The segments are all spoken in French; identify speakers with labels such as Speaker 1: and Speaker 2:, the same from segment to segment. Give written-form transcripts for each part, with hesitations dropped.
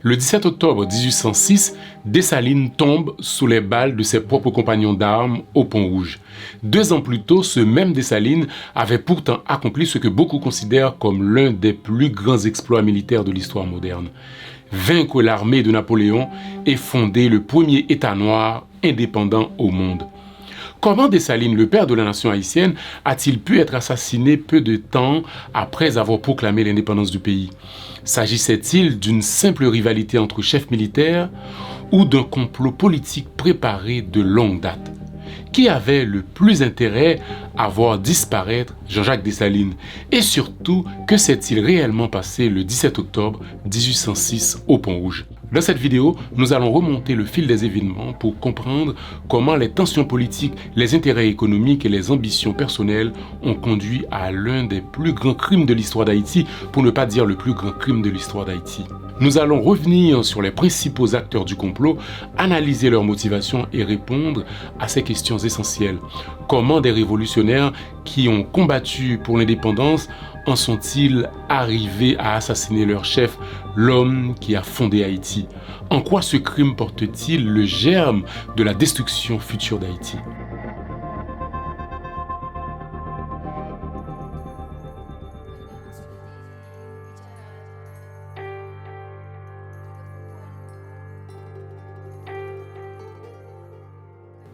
Speaker 1: Le 17 octobre 1806, Dessalines tombe sous les balles de ses propres compagnons d'armes au Pont-Rouge. 2 ans plus tôt, ce même Dessalines avait pourtant accompli ce que beaucoup considèrent comme l'un des plus grands exploits militaires de l'histoire moderne. Vaincre l'armée de Napoléon et fonder le premier État noir indépendant au monde. Comment Dessalines, le père de la nation haïtienne, a-t-il pu être assassiné peu de temps après avoir proclamé l'indépendance du pays? S'agissait-il d'une simple rivalité entre chefs militaires ou d'un complot politique préparé de longue date? Qui avait le plus intérêt à voir disparaître Jean-Jacques Dessalines? Et surtout, que s'est-il réellement passé le 17 octobre 1806 au Pont-Rouge? Dans cette vidéo, nous allons remonter le fil des événements pour comprendre comment les tensions politiques, les intérêts économiques et les ambitions personnelles ont conduit à l'un des plus grands crimes de l'histoire d'Haïti, pour ne pas dire le plus grand crime de l'histoire d'Haïti. Nous allons revenir sur les principaux acteurs du complot, analyser leurs motivations et répondre à ces questions essentielles. Comment des révolutionnaires qui ont combattu pour l'indépendance en sont-ils arrivés à assassiner leur chef, l'homme qui a fondé Haïti? En quoi ce crime porte-t-il le germe de la destruction future d'Haïti?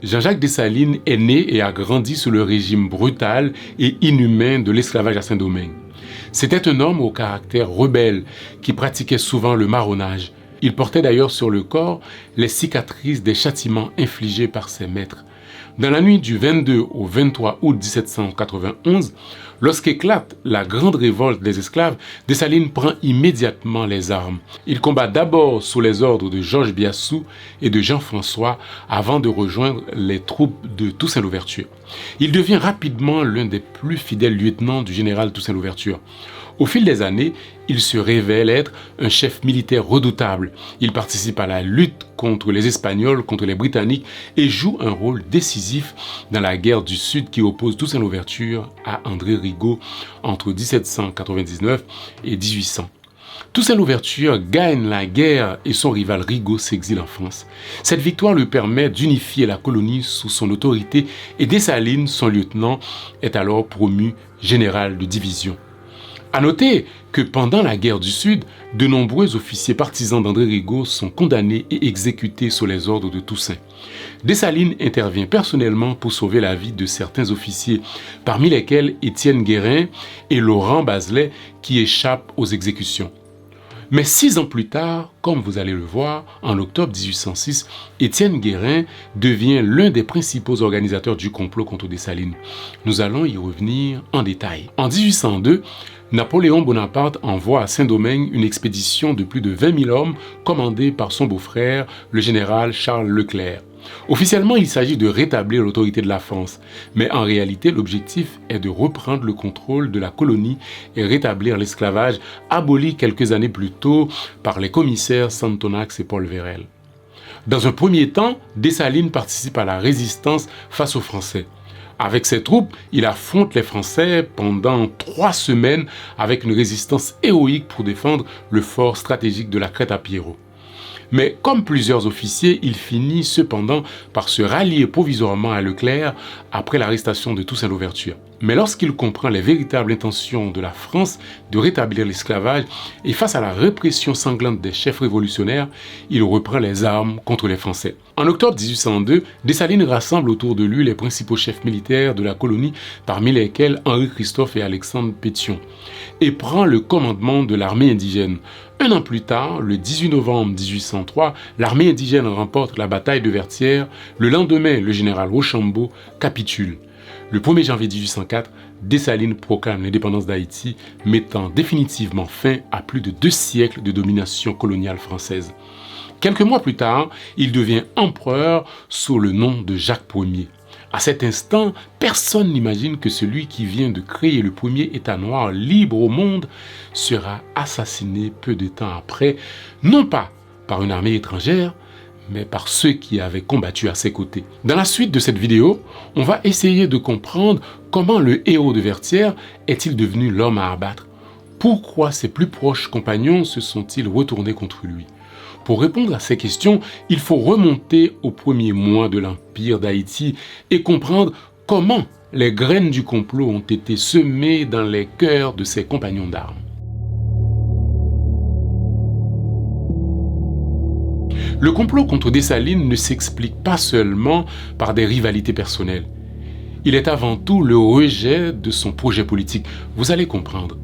Speaker 1: Jean-Jacques Dessalines est né et a grandi sous le régime brutal et inhumain de l'esclavage à Saint-Domingue. C'était un homme au caractère rebelle qui pratiquait souvent le marronnage. Il portait d'ailleurs sur le corps les cicatrices des châtiments infligés par ses maîtres. Dans la nuit du 22 au 23 août 1791, lorsqu'éclate la grande révolte des esclaves, Dessalines prend immédiatement les armes. Il combat d'abord sous les ordres de Georges Biassou et de Jean-François avant de rejoindre les troupes de Toussaint Louverture. Il devient rapidement l'un des plus fidèles lieutenants du général Toussaint Louverture. Au fil des années, il se révèle être un chef militaire redoutable. Il participe à la lutte contre les Espagnols, contre les Britanniques et joue un rôle décisif dans la guerre du Sud qui oppose Toussaint Louverture à André Rigaud entre 1799 et 1800. Toussaint Louverture gagne la guerre et son rival Rigaud s'exile en France. Cette victoire lui permet d'unifier la colonie sous son autorité et Dessalines, son lieutenant, est alors promu général de division. À noter que pendant la guerre du Sud, de nombreux officiers partisans d'André Rigaud sont condamnés et exécutés sous les ordres de Toussaint. Dessalines intervient personnellement pour sauver la vie de certains officiers, parmi lesquels Étienne Guérin et Laurent Bazelet qui échappent aux exécutions. Mais 6 ans plus tard, comme vous allez le voir, en octobre 1806, Étienne Guérin devient l'un des principaux organisateurs du complot contre Dessalines. Nous allons y revenir en détail. En 1802, Napoléon Bonaparte envoie à Saint-Domingue une expédition de plus de 20 000 hommes commandée par son beau-frère, le général Charles Leclerc. Officiellement, il s'agit de rétablir l'autorité de la France, mais en réalité, l'objectif est de reprendre le contrôle de la colonie et rétablir l'esclavage aboli quelques années plus tôt par les commissaires Santonax et Paul Vérel. Dans un premier temps, Dessalines participe à la résistance face aux Français. Avec ses troupes, il affronte les Français pendant 3 semaines avec une résistance héroïque pour défendre le fort stratégique de la Crête-à-Pierrot. Mais comme plusieurs officiers, il finit cependant par se rallier provisoirement à Leclerc après l'arrestation de Toussaint Louverture. Mais lorsqu'il comprend les véritables intentions de la France de rétablir l'esclavage et face à la répression sanglante des chefs révolutionnaires, il reprend les armes contre les Français. En octobre 1802, Dessalines rassemble autour de lui les principaux chefs militaires de la colonie, parmi lesquels Henri-Christophe et Alexandre Pétion, et prend le commandement de l'armée indigène. Un an plus tard, le 18 novembre 1803, l'armée indigène remporte la bataille de Vertières. Le lendemain, le général Rochambeau capitule. Le 1er janvier 1804, Dessalines proclame l'indépendance d'Haïti, mettant définitivement fin à plus de 2 siècles de domination coloniale française. Quelques mois plus tard, il devient empereur sous le nom de Jacques Ier. À cet instant, personne n'imagine que celui qui vient de créer le premier État noir libre au monde sera assassiné peu de temps après, non pas par une armée étrangère, mais par ceux qui avaient combattu à ses côtés. Dans la suite de cette vidéo, on va essayer de comprendre comment le héros de Vertières est-il devenu l'homme à abattre. Pourquoi ses plus proches compagnons se sont-ils retournés contre lui? Pour répondre à ces questions, il faut remonter aux premiers mois de l'Empire d'Haïti et comprendre comment les graines du complot ont été semées dans les cœurs de ses compagnons d'armes. Le complot contre Dessalines ne s'explique pas seulement par des rivalités personnelles. Il est avant tout le rejet de son projet politique. Vous allez comprendre.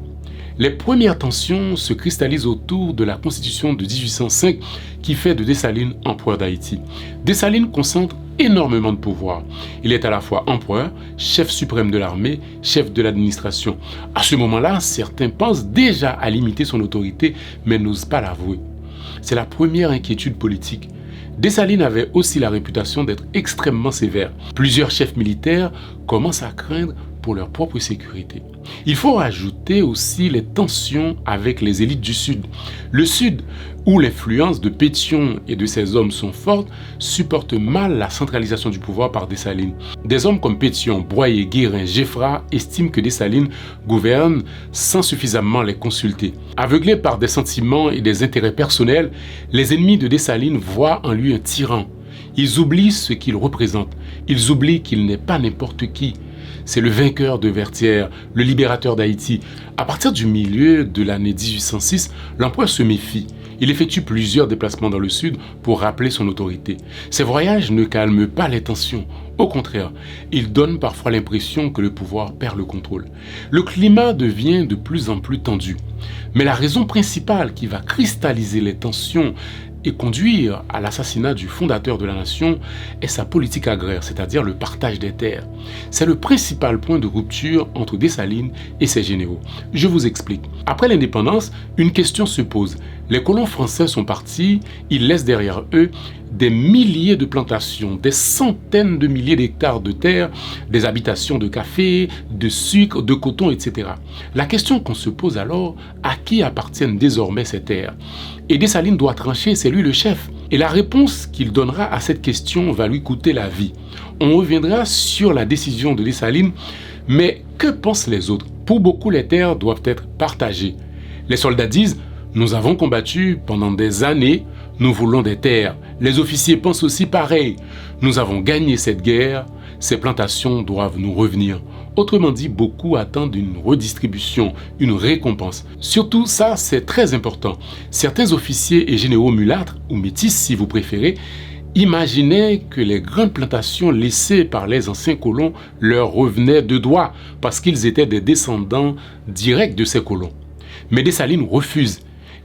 Speaker 1: Les premières tensions se cristallisent autour de la Constitution de 1805 qui fait de Dessalines empereur d'Haïti. Dessalines concentre énormément de pouvoir. Il est à la fois empereur, chef suprême de l'armée, chef de l'administration. À ce moment-là, certains pensent déjà à limiter son autorité, mais n'osent pas l'avouer. C'est la première inquiétude politique. Dessalines avait aussi la réputation d'être extrêmement sévère. Plusieurs chefs militaires commencent à craindre pour leur propre sécurité. Il faut ajouter aussi les tensions avec les élites du Sud. Le Sud, où l'influence de Pétion et de ses hommes sont fortes, supporte mal la centralisation du pouvoir par Dessalines. Des hommes comme Pétion, Boyer, Guérin, Geffra estiment que Dessalines gouverne sans suffisamment les consulter. Aveuglés par des sentiments et des intérêts personnels, les ennemis de Dessalines voient en lui un tyran. Ils oublient ce qu'il représente. Ils oublient qu'il n'est pas n'importe qui. C'est le vainqueur de Vertières, le libérateur d'Haïti. À partir du milieu de l'année 1806, l'empereur se méfie. Il effectue plusieurs déplacements dans le sud pour rappeler son autorité. Ces voyages ne calment pas les tensions. Au contraire, ils donnent parfois l'impression que le pouvoir perd le contrôle. Le climat devient de plus en plus tendu. Mais la raison principale qui va cristalliser les tensions et conduire à l'assassinat du fondateur de la nation est sa politique agraire, c'est-à-dire le partage des terres. C'est le principal point de rupture entre Dessalines et ses généraux. Je vous explique. Après l'indépendance, une question se pose. Les colons français sont partis, ils laissent derrière eux des milliers de plantations, des centaines de milliers d'hectares de terre, des habitations de café, de sucre, de coton, etc. La question qu'on se pose alors, à qui appartiennent désormais ces terres? Et Dessalines doit trancher, c'est lui le chef. Et la réponse qu'il donnera à cette question va lui coûter la vie. On reviendra sur la décision de Dessalines, mais que pensent les autres? Pour beaucoup, les terres doivent être partagées. Les soldats disent « Nous avons combattu pendant des années, nous voulons des terres. » Les officiers pensent aussi pareil. Nous avons gagné cette guerre, ces plantations doivent nous revenir. Autrement dit, beaucoup attendent une redistribution, une récompense. Surtout, ça, c'est très important. Certains officiers et généraux mulâtres, ou métis si vous préférez, imaginaient que les grandes plantations laissées par les anciens colons leur revenaient de droit parce qu'ils étaient des descendants directs de ces colons. Mais Dessalines refuse.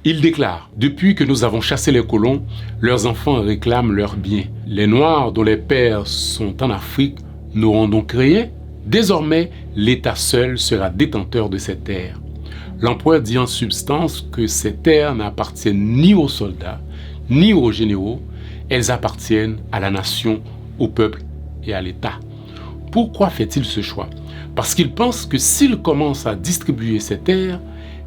Speaker 1: Il déclare « Depuis que nous avons chassé les colons, leurs enfants réclament leurs biens. Les Noirs dont les pères sont en Afrique n'auront donc rien. Désormais, l'État seul sera détenteur de ces terres. » L'empereur dit en substance que ces terres n'appartiennent ni aux soldats, ni aux généraux. Elles appartiennent à la nation, au peuple et à l'État. Pourquoi fait-il ce choix? Parce qu'il pense que s'il commence à distribuer ces terres,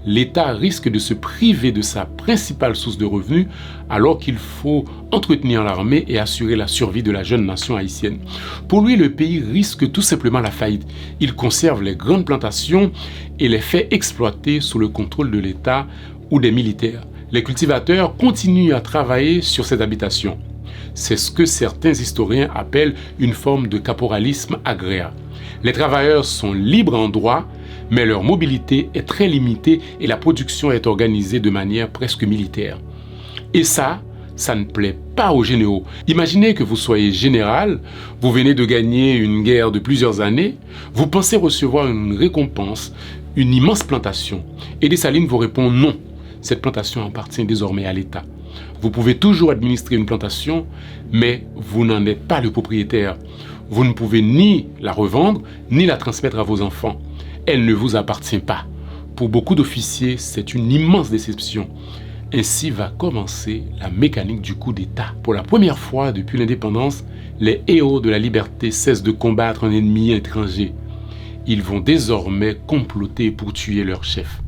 Speaker 1: l'État risque de se priver de sa principale source de revenus alors qu'il faut entretenir l'armée et assurer la survie de la jeune nation haïtienne. Pour lui, le pays risque tout simplement la faillite. Il conserve les grandes plantations et les fait exploiter sous le contrôle de l'État ou des militaires. Les cultivateurs continuent à travailler sur ces habitations. C'est ce que certains historiens appellent une forme de caporalisme agraire. Les travailleurs sont libres en droit, mais leur mobilité est très limitée et la production est organisée de manière presque militaire. Et ça ne plaît pas aux généraux. Imaginez que vous soyez général, vous venez de gagner une guerre de plusieurs années, vous pensez recevoir une récompense, une immense plantation. Et Dessalines vous répond non, cette plantation appartient désormais à l'État. Vous pouvez toujours administrer une plantation, mais vous n'en êtes pas le propriétaire. Vous ne pouvez ni la revendre, ni la transmettre à vos enfants. Elle ne vous appartient pas. Pour beaucoup d'officiers, c'est une immense déception. Ainsi va commencer la mécanique du coup d'État. Pour la première fois depuis l'indépendance, les héros de la liberté cessent de combattre un ennemi étranger. Ils vont désormais comploter pour tuer leur chef.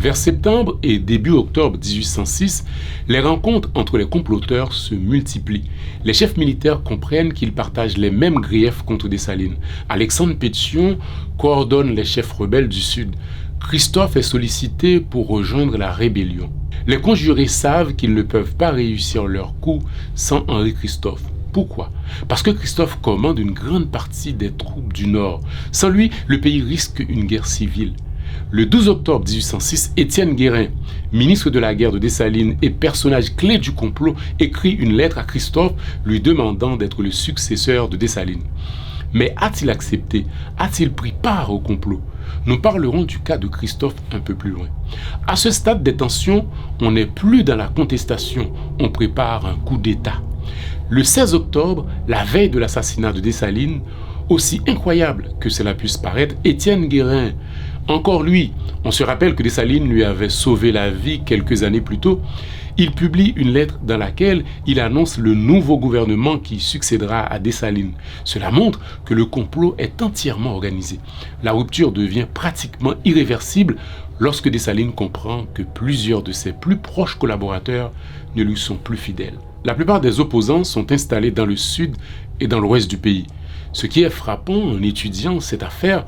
Speaker 1: Vers septembre et début octobre 1806, les rencontres entre les comploteurs se multiplient. Les chefs militaires comprennent qu'ils partagent les mêmes griefs contre Dessalines. Alexandre Pétion coordonne les chefs rebelles du Sud. Christophe est sollicité pour rejoindre la rébellion. Les conjurés savent qu'ils ne peuvent pas réussir leur coup sans Henri Christophe. Pourquoi? Parce que Christophe commande une grande partie des troupes du Nord. Sans lui, le pays risque une guerre civile. Le 12 octobre 1806, Étienne Guérin, ministre de la guerre de Dessalines et personnage clé du complot, écrit une lettre à Christophe lui demandant d'être le successeur de Dessalines. Mais a-t-il accepté? A-t-il pris part au complot? Nous parlerons du cas de Christophe un peu plus loin. À ce stade des tensions, on n'est plus dans la contestation, on prépare un coup d'État. Le 16 octobre, la veille de l'assassinat de Dessalines, aussi incroyable que cela puisse paraître, Étienne Guérin, encore lui, on se rappelle que Dessalines lui avait sauvé la vie quelques années plus tôt, il publie une lettre dans laquelle il annonce le nouveau gouvernement qui succédera à Dessalines. Cela montre que le complot est entièrement organisé. La rupture devient pratiquement irréversible lorsque Dessalines comprend que plusieurs de ses plus proches collaborateurs ne lui sont plus fidèles. La plupart des opposants sont installés dans le sud et dans l'ouest du pays. Ce qui est frappant en étudiant cette affaire,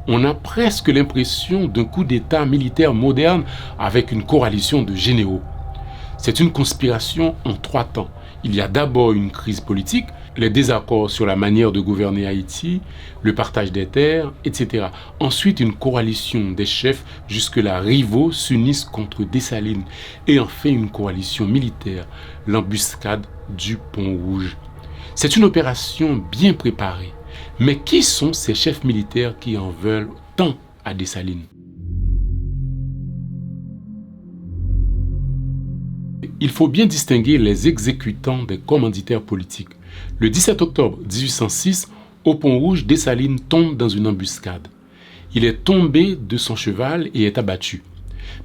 Speaker 1: on a presque l'impression d'un coup d'État militaire moderne avec une coalition de généraux. C'est une conspiration en 3 temps. Il y a d'abord une crise politique, les désaccords sur la manière de gouverner Haïti, le partage des terres, etc. Ensuite, une coalition des chefs jusque-là rivaux s'unissent contre Dessalines. Et enfin, une coalition militaire, l'embuscade du Pont Rouge. C'est une opération bien préparée. Mais qui sont ces chefs militaires qui en veulent tant à Dessalines? Il faut bien distinguer les exécutants des commanditaires politiques. Le 17 octobre 1806, au Pont Rouge, Dessalines tombe dans une embuscade. Il est tombé de son cheval et est abattu.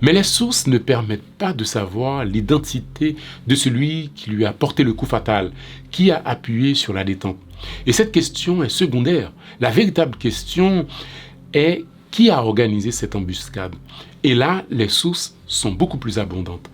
Speaker 1: Mais les sources ne permettent pas de savoir l'identité de celui qui lui a porté le coup fatal, qui a appuyé sur la détente. Et cette question est secondaire. La véritable question est qui a organisé cette embuscade. Et là, les sources sont beaucoup plus abondantes.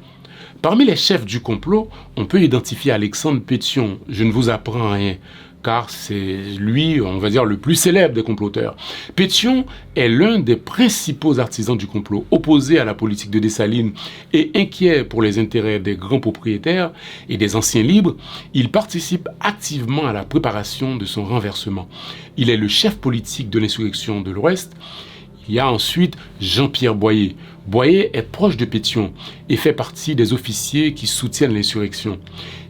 Speaker 1: Parmi les chefs du complot, on peut identifier Alexandre Pétion. Je ne vous apprends rien, car c'est lui, on va dire, le plus célèbre des comploteurs. Pétion est l'un des principaux artisans du complot, opposé à la politique de Dessalines et inquiet pour les intérêts des grands propriétaires et des anciens libres. Il participe activement à la préparation de son renversement. Il est le chef politique de l'insurrection de l'Ouest. Il y a ensuite Jean-Pierre Boyer. Boyer est proche de Pétion et fait partie des officiers qui soutiennent l'insurrection.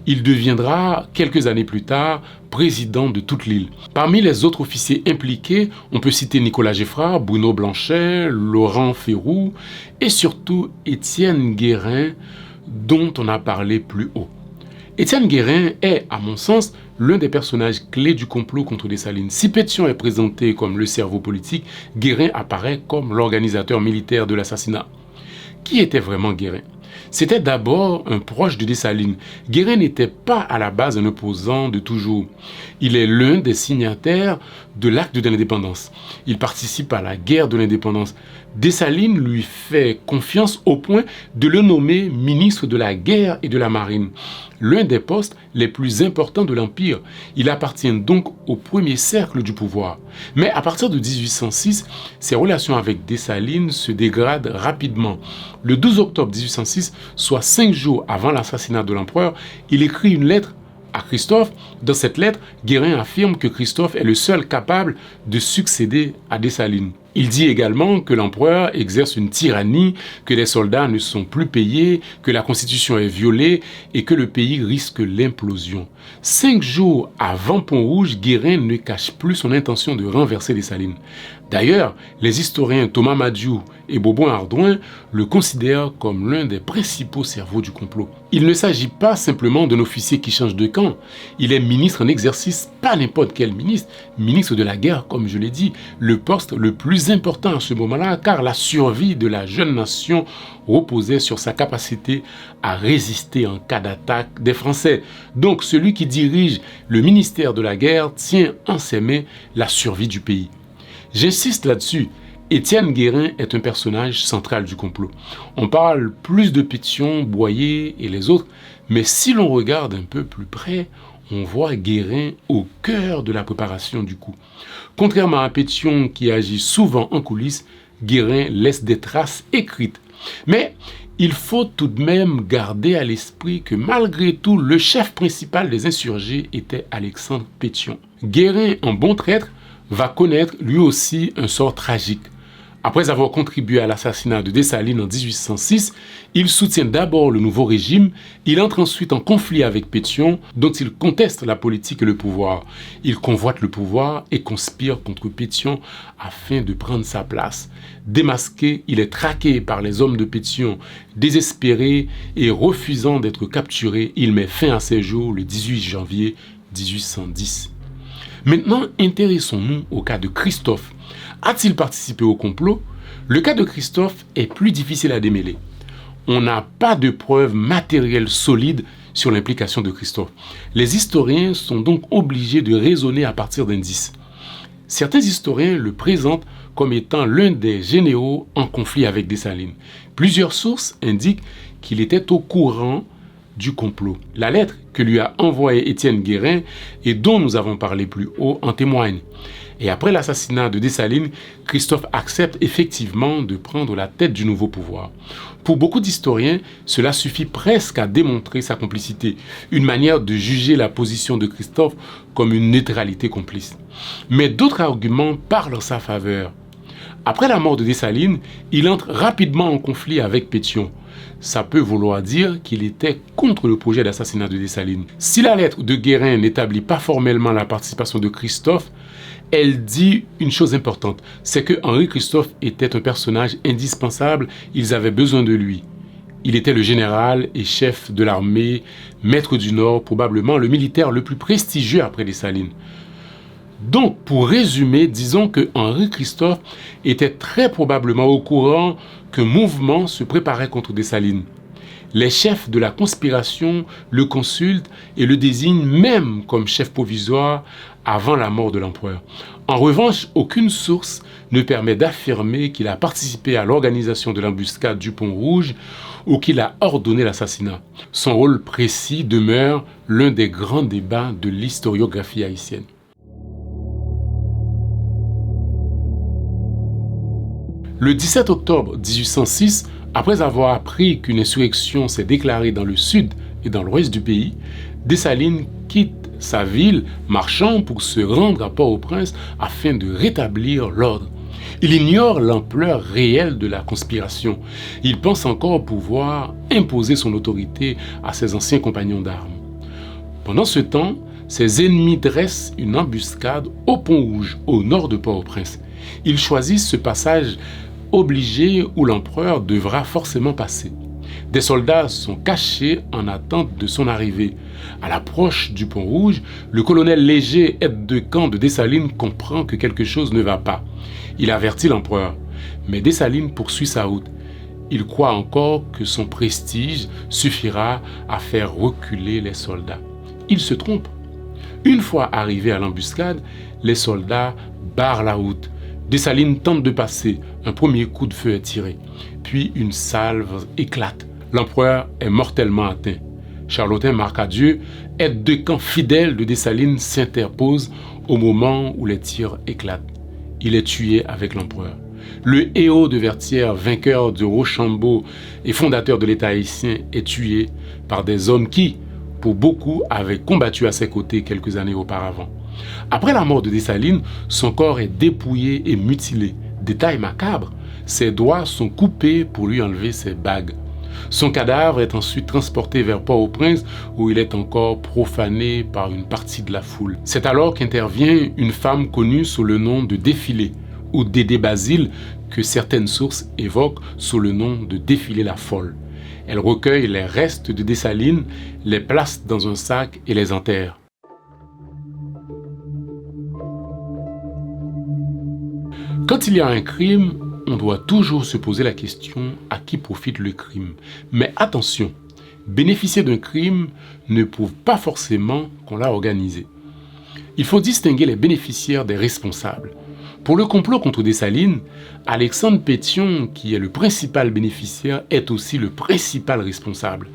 Speaker 1: Il deviendra, quelques années plus tard, président de toute l'île. Parmi les autres officiers impliqués, on peut citer Nicolas Geffrard, Bruno Blanchet, Laurent Féroux et surtout Étienne Guérin, dont on a parlé plus haut. Étienne Guérin est, à mon sens, l'un des personnages clés du complot contre Dessalines. Si Pétion est présenté comme le cerveau politique, Guérin apparaît comme l'organisateur militaire de l'assassinat. Qui était vraiment Guérin? C'était d'abord un proche de Dessalines. Guérin n'était pas à la base un opposant de toujours. Il est l'un des signataires de l'acte de l'indépendance. Il participe à la guerre de l'indépendance. Dessalines lui fait confiance au point de le nommer ministre de la guerre et de la marine, l'un des postes les plus importants de l'Empire. Il appartient donc au premier cercle du pouvoir. Mais à partir de 1806, ses relations avec Dessalines se dégradent rapidement. Le 12 octobre 1806, soit 5 jours avant l'assassinat de l'empereur, il écrit une lettre à Christophe. Dans cette lettre, Guérin affirme que Christophe est le seul capable de succéder à Dessalines. Il dit également que l'empereur exerce une tyrannie, que les soldats ne sont plus payés, que la constitution est violée et que le pays risque l'implosion. 5 jours avant Pont-Rouge, Guérin ne cache plus son intention de renverser Dessalines. D'ailleurs, les historiens Thomas Madiou et Bobon Ardouin le considèrent comme l'un des principaux cerveaux du complot. Il ne s'agit pas simplement d'un officier qui change de camp. Il est ministre en exercice, pas n'importe quel ministre, ministre de la guerre, comme je l'ai dit, le poste le plus important à ce moment-là, car la survie de la jeune nation reposait sur sa capacité à résister en cas d'attaque des Français. Donc, celui qui dirige le ministère de la guerre tient en ses mains la survie du pays. J'insiste là-dessus, Étienne Guérin est un personnage central du complot. On parle plus de Pétion, Boyer et les autres, mais si l'on regarde un peu plus près, on voit Guérin au cœur de la préparation du coup. Contrairement à Pétion qui agit souvent en coulisses, Guérin laisse des traces écrites. Mais il faut tout de même garder à l'esprit que malgré tout, le chef principal des insurgés était Alexandre Pétion. Guérin, en bon traître, va connaître lui aussi un sort tragique. Après avoir contribué à l'assassinat de Dessalines en 1806, il soutient d'abord le nouveau régime, il entre ensuite en conflit avec Pétion, dont il conteste la politique et le pouvoir. Il convoite le pouvoir et conspire contre Pétion afin de prendre sa place. Démasqué, il est traqué par les hommes de Pétion. Désespéré et refusant d'être capturé, il met fin à ses jours le 18 janvier 1810. Maintenant, intéressons-nous au cas de Christophe. A-t-il participé au complot? Le cas de Christophe est plus difficile à démêler. On n'a pas de preuves matérielles solides sur l'implication de Christophe. Les historiens sont donc obligés de raisonner à partir d'indices. Certains historiens le présentent comme étant l'un des généraux en conflit avec Dessalines. Plusieurs sources indiquent qu'il était au courant du complot. La lettre que lui a envoyée Étienne Guérin et dont nous avons parlé plus haut en témoigne. Et après l'assassinat de Dessalines, Christophe accepte effectivement de prendre la tête du nouveau pouvoir. Pour beaucoup d'historiens, cela suffit presque à démontrer sa complicité, une manière de juger la position de Christophe comme une neutralité complice. Mais d'autres arguments parlent en sa faveur. Après la mort de Dessalines, il entre rapidement en conflit avec Pétion. Ça peut vouloir dire qu'il était contre le projet d'assassinat de Dessalines. Si la lettre de Guérin n'établit pas formellement la participation de Christophe, elle dit une chose importante, c'est que Henri Christophe était un personnage indispensable, ils avaient besoin de lui. Il était le général et chef de l'armée, maître du Nord, probablement le militaire le plus prestigieux après Dessalines. Donc, pour résumer, disons que Henri Christophe était très probablement au courant qu'un mouvement se préparait contre Dessalines. Les chefs de la conspiration le consultent et le désignent même comme chef provisoire avant la mort de l'empereur. En revanche, aucune source ne permet d'affirmer qu'il a participé à l'organisation de l'embuscade du Pont Rouge ou qu'il a ordonné l'assassinat. Son rôle précis demeure l'un des grands débats de l'historiographie haïtienne. Le 17 octobre 1806, après avoir appris qu'une insurrection s'est déclarée dans le sud et dans l'ouest du pays, Dessalines quitte sa ville marchant pour se rendre à Port-au-Prince afin de rétablir l'ordre. Il ignore l'ampleur réelle de la conspiration. Il pense encore pouvoir imposer son autorité à ses anciens compagnons d'armes. Pendant ce temps, ses ennemis dressent une embuscade au Pont Rouge, au nord de Port-au-Prince. Ils choisissent ce passage obligé où l'empereur devra forcément passer. Des soldats sont cachés en attente de son arrivée. À l'approche du Pont Rouge, le colonel Léger, aide-de-camp de Dessalines, comprend que quelque chose ne va pas. Il avertit l'empereur, mais Dessalines poursuit sa route. Il croit encore que son prestige suffira à faire reculer les soldats. Il se trompe. Une fois arrivé à l'embuscade, les soldats barrent la route. Dessalines tente de passer, un premier coup de feu est tiré, puis une salve éclate. L'empereur est mortellement atteint. Charlotin Marcadieu, aide-de-camp fidèle de Dessalines, s'interpose au moment où les tirs éclatent. Il est tué avec l'empereur. Le héros de Vertières, vainqueur de Rochambeau et fondateur de l'État haïtien, est tué par des hommes qui, pour beaucoup, avaient combattu à ses côtés quelques années auparavant. Après la mort de Dessalines, son corps est dépouillé et mutilé. Détail macabre, ses doigts sont coupés pour lui enlever ses bagues. Son cadavre est ensuite transporté vers Port-au-Prince où il est encore profané par une partie de la foule. C'est alors qu'intervient une femme connue sous le nom de Défilé ou Dédé Basile que certaines sources évoquent sous le nom de Défilé la folle. Elle recueille les restes de Dessalines, les place dans un sac et les enterre. Quand il y a un crime, on doit toujours se poser la question à qui profite le crime. Mais attention, bénéficier d'un crime ne prouve pas forcément qu'on l'a organisé. Il faut distinguer les bénéficiaires des responsables. Pour le complot contre Dessalines, Alexandre Pétion, qui est le principal bénéficiaire, est aussi le principal responsable.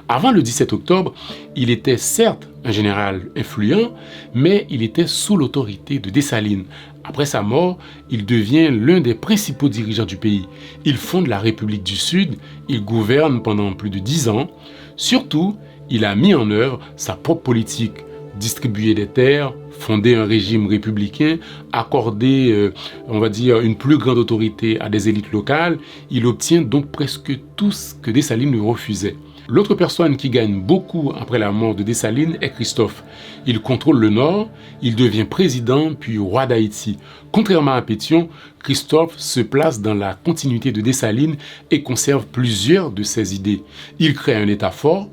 Speaker 1: Avant le 17 octobre, il était certes un général influent, mais il était sous l'autorité de Dessalines. Après sa mort, il devient l'un des principaux dirigeants du pays. Il fonde la République du Sud, il gouverne pendant plus de 10 ans. Surtout, il a mis en œuvre sa propre politique, distribuer des terres, fonder un régime républicain, accorder, une plus grande autorité à des élites locales. Il obtient donc presque tout ce que Dessalines lui refusait. L'autre personne qui gagne beaucoup après la mort de Dessalines est Christophe. Il contrôle le Nord, il devient président puis roi d'Haïti. Contrairement à Pétion, Christophe se place dans la continuité de Dessalines et conserve plusieurs de ses idées. Il crée un État fort,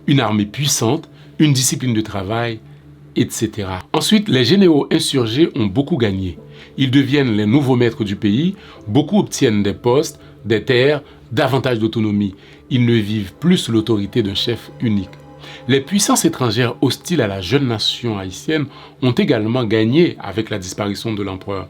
Speaker 1: une armée puissante, une discipline de travail, etc. Ensuite, les généraux insurgés ont beaucoup gagné. Ils deviennent les nouveaux maîtres du pays, beaucoup obtiennent des postes, des terres, davantage d'autonomie. Ils ne vivent plus sous l'autorité d'un chef unique. Les puissances étrangères hostiles à la jeune nation haïtienne ont également gagné avec la disparition de l'empereur.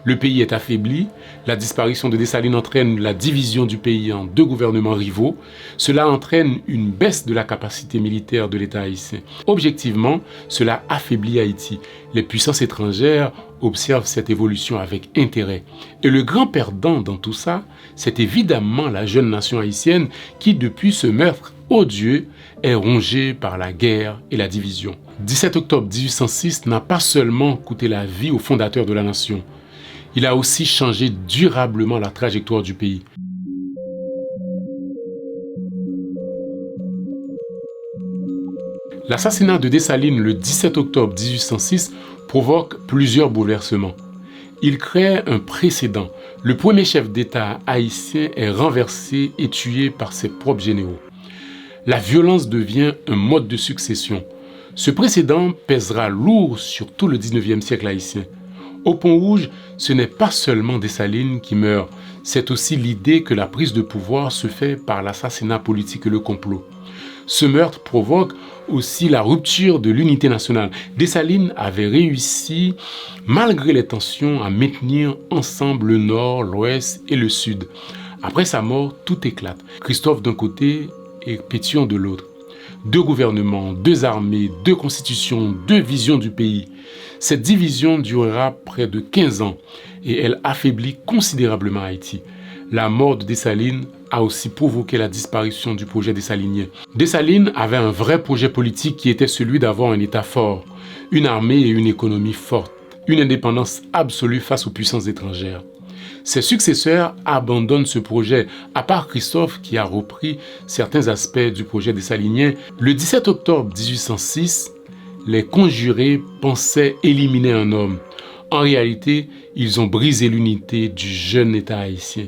Speaker 1: Le pays est affaibli, la disparition de Dessalines entraîne la division du pays en 2 gouvernements rivaux. Cela entraîne une baisse de la capacité militaire de l'État haïtien. Objectivement, cela affaiblit Haïti. Les puissances étrangères observent cette évolution avec intérêt. Et le grand perdant dans tout ça, c'est évidemment la jeune nation haïtienne qui, depuis ce meurtre odieux, est rongée par la guerre et la division. 17 octobre 1806 n'a pas seulement coûté la vie aux fondateurs de la nation, il a aussi changé durablement la trajectoire du pays. L'assassinat de Dessalines le 17 octobre 1806 provoque plusieurs bouleversements. Il crée un précédent. Le premier chef d'État haïtien est renversé et tué par ses propres généraux. La violence devient un mode de succession. Ce précédent pèsera lourd sur tout le 19e siècle haïtien. Au Pont-Rouge, ce n'est pas seulement Dessalines qui meurt, c'est aussi l'idée que la prise de pouvoir se fait par l'assassinat politique et le complot. Ce meurtre provoque aussi la rupture de l'unité nationale. Dessalines avait réussi, malgré les tensions, à maintenir ensemble le Nord, l'Ouest et le Sud. Après sa mort, tout éclate. Christophe d'un côté et Pétion de l'autre. 2 gouvernements, 2 armées, 2 constitutions, 2 visions du pays. Cette division durera près de 15 ans et elle affaiblit considérablement Haïti. La mort de Dessalines a aussi provoqué la disparition du projet dessalinien. Dessalines avait un vrai projet politique qui était celui d'avoir un État fort, une armée et une économie forte, une indépendance absolue face aux puissances étrangères. Ses successeurs abandonnent ce projet, à part Christophe qui a repris certains aspects du projet dessalinien. Le 17 octobre 1806, les conjurés pensaient éliminer un homme. En réalité, ils ont brisé l'unité du jeune État haïtien.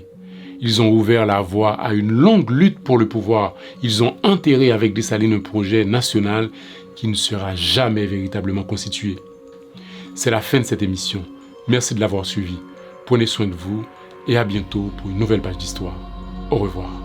Speaker 1: Ils ont ouvert la voie à une longue lutte pour le pouvoir. Ils ont enterré avec Dessalines un projet national qui ne sera jamais véritablement constitué. C'est la fin de cette émission. Merci de l'avoir suivi. Prenez soin de vous et à bientôt pour une nouvelle page d'histoire. Au revoir.